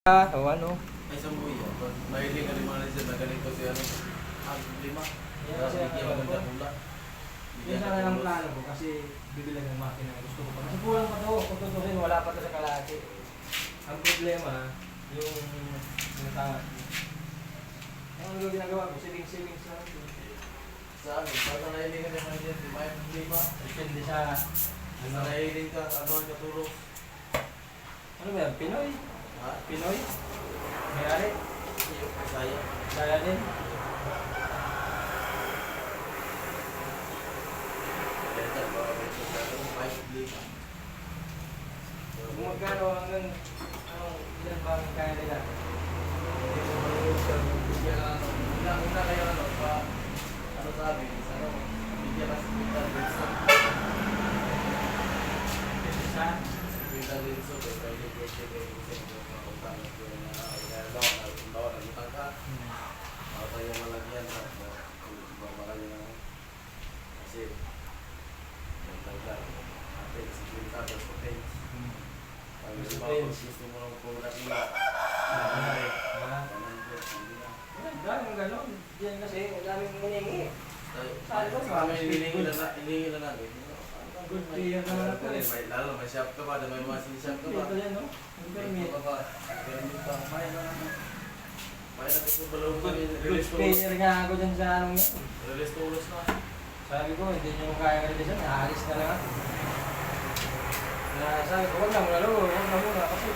O ano? Ay, sa buhay yan. Mahiling ka rin mga nasa na ganito si ano. Lima. Yan kasi Bigyan ang mo ng pula. Yan sana ang plano ko kasi bibili ng makina na gusto ko pa. Kasi kulang pa to, kung tutusin wala pa to sa kalahati. Ang problema, yung tama. Ang ginagawa ko, savings lang ito. Sa amin, basta nahiling ka rin mga dyan. Lima. Depende sa, Basta nahiling ka, ano ang katulong. ano ba yan, Pinoy? Ha? Pinoy? Mayari? Saya. Kaya din? Benta, baka may pagkakalo. 5 lima. Kung magkano hanggang, ilan ba ang kaya nila? Bigyan ka ano. Una kayo ano, ano sa amin, ano, bigyan ka sa Quintal Benson. Depende sa, Quintal Benson, kaya pwede kayo mga utang ko na bawa nagutang ka. Ako tayo malagyan sa malagyan ng kasi yung tanggal. Atin, si Quintal, tapos patent. Pag gusto mo ng product nila, Ang gano'n. Diyan kasi, ang daming hiningi. Saan ba? kami hilingi na namin. Good player naman ako. Lalo may shop ka pa, may mga shop ka pa. Ito yan, no? Ang permit. May na gusto balong ko Good player nga ako dyan sa anong yan. release tulos na. Sabi ko, hindi nyo kaya ka rin dyan. Aalis na lang ako. Sabi ko, huwag na muna kasi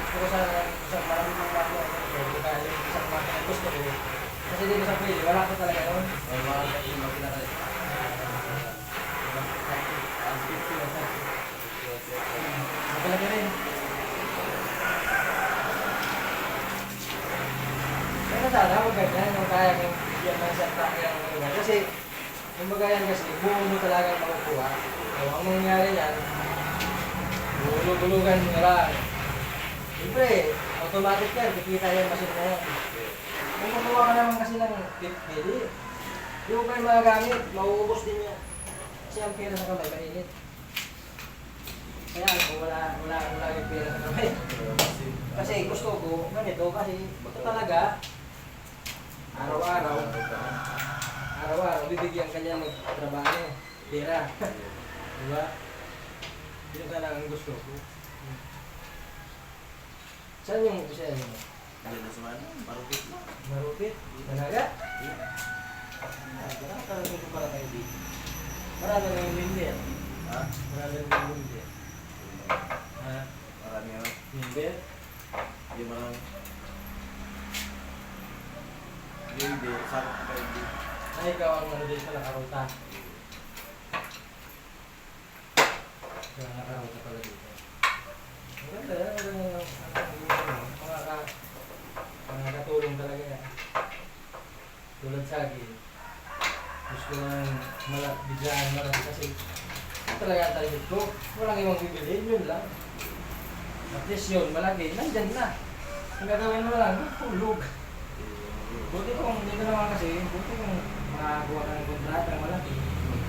gusto ko sana isang maraming mga bago. Hindi kaya yung isang mga gusto ko. Kasi dito sa pwede, wala ko talaga yun. May mga yung makina ka rin. Malaki rin. Kaya sana, huwag ganyan. Yung kaya kong bigyan ng isang truck yung mga. Kasi, yung bagayan kasi, buong mo talagang makukuha. So, ang mangyayari yan, bulog-bulugan mo lang. Siyempre, automatic yan. Kikita yan machine na yan. Kung magawa ka naman kasi ng pili, yung kayo mga gamit, mauubos din yan. Kasi ang pera sa kamay, mainit. Kaya kung wala yung pera sa kamay. Kasi gusto ko, ganito, kasi ito talaga, araw-araw, bibigyan ka niya magtrabaho, pera. Diba? Yun sana ang gusto ko. Saan yung siya yun? Diyan na sa mga marupit na. Marupit? Talaga? Marami ko para kayo dito. Marami ng member. Ha? Marami ng member. Ha? Marami nga. Member? Hindi mo lang. Hindi. Sakit ka hindi. Ay, ikaw ang ano din pala, karuta. Kaya nakaruta pala dito. Ang ganda yan. Makakatulong talaga yan. Tulad sa akin. Gusto ko nang biglaan malaki kasi ito talaga ang target ko. Walang ibang bibilihin, yun lang. At least yun, malaki, nandyan na. Ang gagawin mo lang, tulog. Buti kung dito naman kasi, buti kung makakuha ka ng kontrata ng malaki,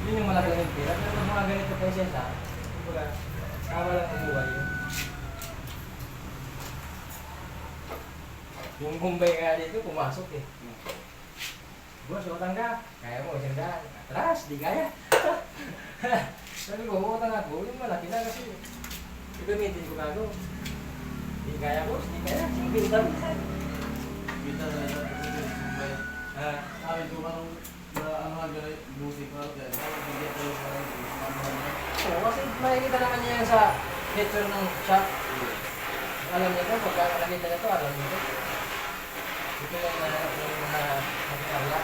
yun yung malaki lang yung pera. Pero kung mga ganito tayo siya sa, kumbaga, tama lang ang buhay yun. Yung Bombay nga dito, pumasok eh. Boss, utang ka. Kaya mo, isang daan. Atras, di kaya. Sabi ko, utang ako, yung malaki na kasi gagamitin ko bago. Di kaya boss, di kaya. Singpil kami. Kita na ito. Sabi ko bang ano nga gano'n, music na kaya bigyan ko yung parang Oo, kasi makikita naman niya yan sa picture ng shop. Alam niya ito, pagka nakita niya ito, alam niya ito. Ito yung nahanap ng mga makinarya.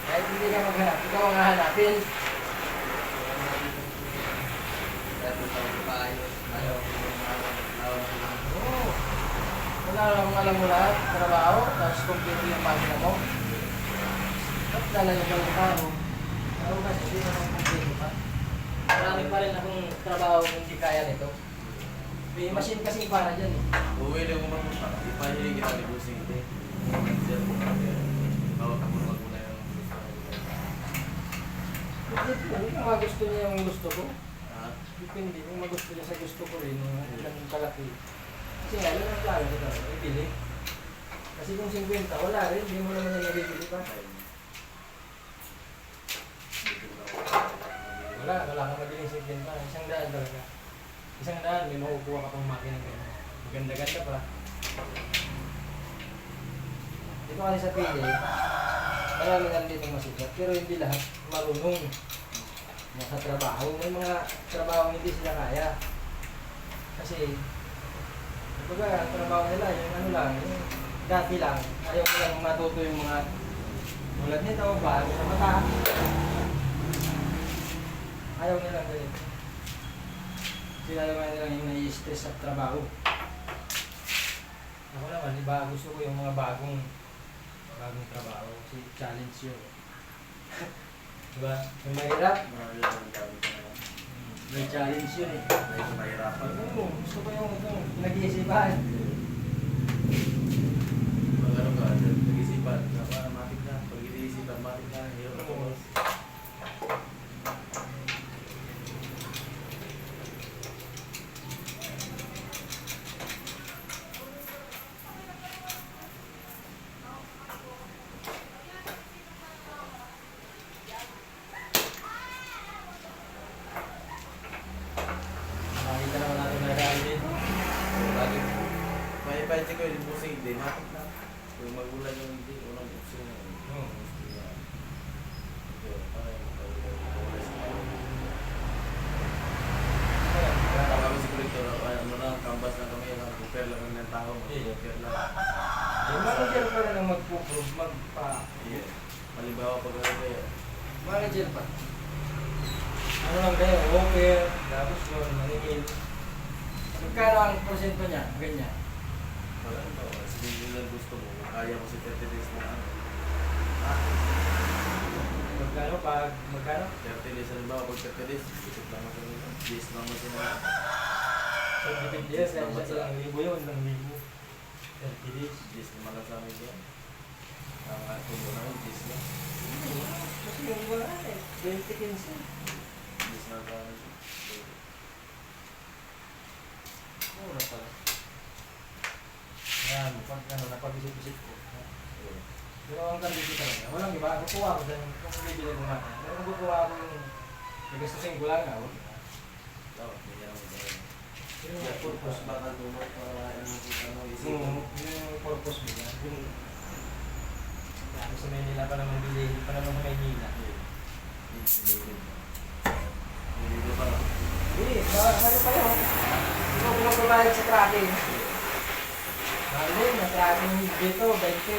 Kahit hindi ka maghanap, ikaw ang hahanapin. Oo. Wala namang alam mo lahat, trabaho, tapos complete yung makina mo. Ba't dala yung mga tao? Tao kasi, hindi naman complete pa. Marami pa rin akong trabaho kung hindi kaya nito. May machine kasi para dyan eh. uwi lang mo mamunta. Ipahiling kita ni Busing. Bawat ako naman muna yung Hindi po, kung gusto niya yung gusto ko. ha? Depende, kung magusto niya sa gusto ko rin, ilan yung kalaki. Kasi nga, yun ang plano ko talaga, ibili. Kasi kung 50, wala rin, hindi mo naman yung nabibili pa. Wala kang mabiling 50, 100 talaga. 100, may makukuha ka pang makina ganyan. Maganda-ganda pa. Dito kasi sa PJ, marami nga dito masigat, pero hindi lahat marunong nasa trabaho. May mga trabaho hindi sila kaya. Kasi, kumbaga, ang trabaho nila, yung ano lang, yung dati lang, ayaw ko lang matuto yung mga tulad nito, bago sa mata. Ayaw nila ganito. Sila naman nila yung nai-stress sa trabaho. Ako naman, iba, gusto ko yung mga bagong trabaho. Kasi challenge yun. Diba? Yung mahirap, may challenge yun eh. Medyo mahirapan. Gusto ko yung nag-iisipan. Magano ka, nag-isipan, matik na. Pag iniisipan, matik na. Hirap na tulos. Nakita naman natin na dahil dito. Lagi. May ipacheck ko yung busing, hindi. Matik na. Yung magulan yung hindi, unang busing. Tama kami si Kulito, ano lang, canvas lang kami, compare lang ng tao, compare lang. Yung manager pa rin ang magpo-prove, Malimbawa pag ano kaya, manager pa. Ano lang kayo, offer, tapos yun, maningil. Magkano ang porsyento niya? Ganyan. wala ba, sabihin nila gusto mo, kaya mo si 30 days na ano. Magkano? 30 days, halimbawa pag 30 days, isip lang ako nila. Days lang mo sila. So, depende yan, kaya siya ilang libo yun, ilang libo. 30 days. Days naman lang sa amin yan. Ang tubo na yun, days lang. Kasi yung iba na eh, 20-15. Days lang sa amin. Mura pala. Yan, napag-isip-isip ko. Pero ang kandito talaga, walang iba. Kukuha ko dyan kung bibili ko natin. Pero kung kukuha ko yung nagastusin ko lang nga, huwag na. Dapat, hindi lang ito. Yung Kaya purpose purpose ba? baka dumot para ano isipin. Yung purpose mo yan. Yung sabi sa Manila pa naman bilhin, pa naman sa Maynila. Hindi ko pa. Hindi, ano pa yun? Ikaw kung magbabayad sa tracking. Mahal na tracking dito, 20, 30.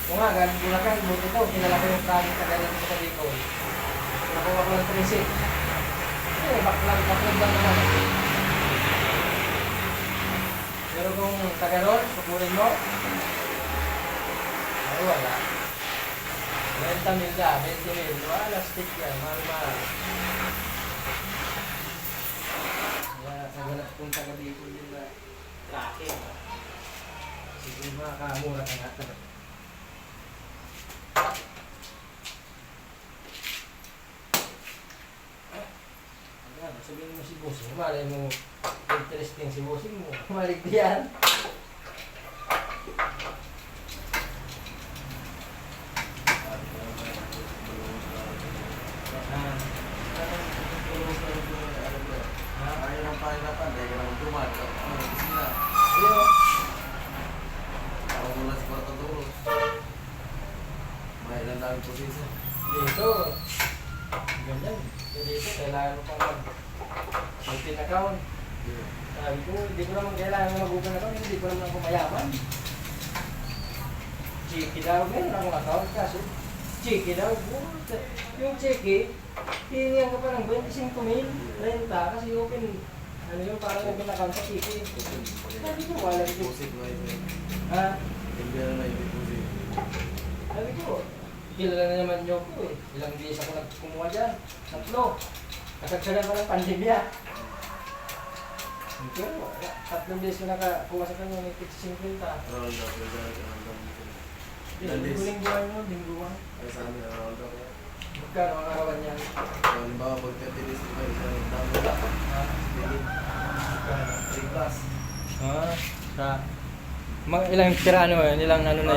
Kung nga, galing Bulacan, buti to, kilala ko yung tracking taga dito sa Bicol. Nakuha ko ng 3-6. Baklang lang naman. Pero kung taga ron, kukunin mo, ay wala. 20 mil ka, 20 mil, wala, stick yan, mahal-mahal. Kaya naganap kong taga dito yun na tracking. Sige makakamura ka nga talaga. Ayan, sabihin mo si bossing, malay mo interesting si bossing mo, maligdi yan. Ayaw ng pahirapan, dahil ka naman tumat. Ano, kusina. Ayun, Ako mula sa kwarto tulos. May ilang daming posisyon. dito, ganyan. Dito, kailangan mo pang mag-open account. Sabi ko, hindi ko naman kailangan mag-open account, hindi ko naman ako mayaman. Chiki daw, meron akong account, kaso chiki daw, yung chiki, hihingihan ka pa ng 25,000 renta kasi open, ano yun, parang open account sa chiki. Sabi ko, wala ito. Deposit mo ito. Ha? Hindi na may deposit. Sabi ko, kilala na naman niyo ko eh. Ilang days ako nagkumuha dyan. 3. Kasagsagan pa ng pandemya. Pero wala. 3 days ko nakakuha sa kanya ng 50. Roll up, roll up, roll up. Lingguan yun, lingguan. Ay sa amin, roll up. Magkano ang arawan niyan? So, halimbawa, pag 30 days, may isang dami lang. Ha? Sige. gas. Ah, sa mga ilang tira ano, ilang ano na